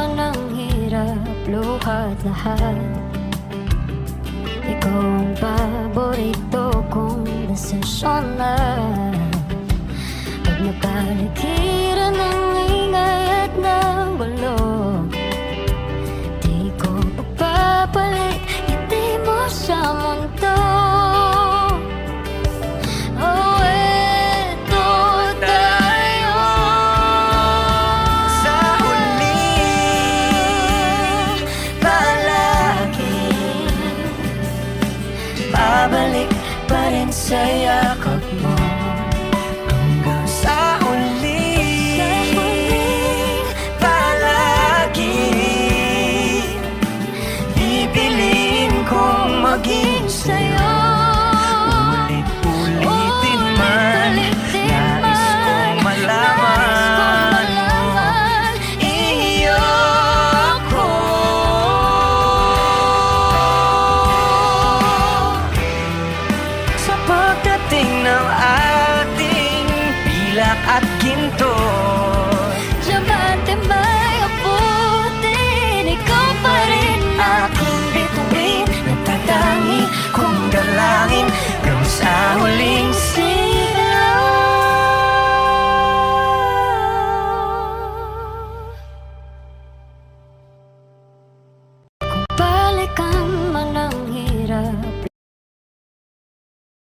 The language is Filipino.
man ang hirap, luhat lahat. Ikaw ang paborito kong desisyon na pag napaligiran ng ingay at ng gulo, di ko papapalit, hindi mo sa mundo. Oh, eto tayo Sa huli, palagi babalik pa rin sa yakap mo. Hanggang sa huli, palagi pipiliin kong maging sa'yo. Ulit-ulitin man, nais kong malaman iyo ko. Sa pagdating ng ating pilak at ginto,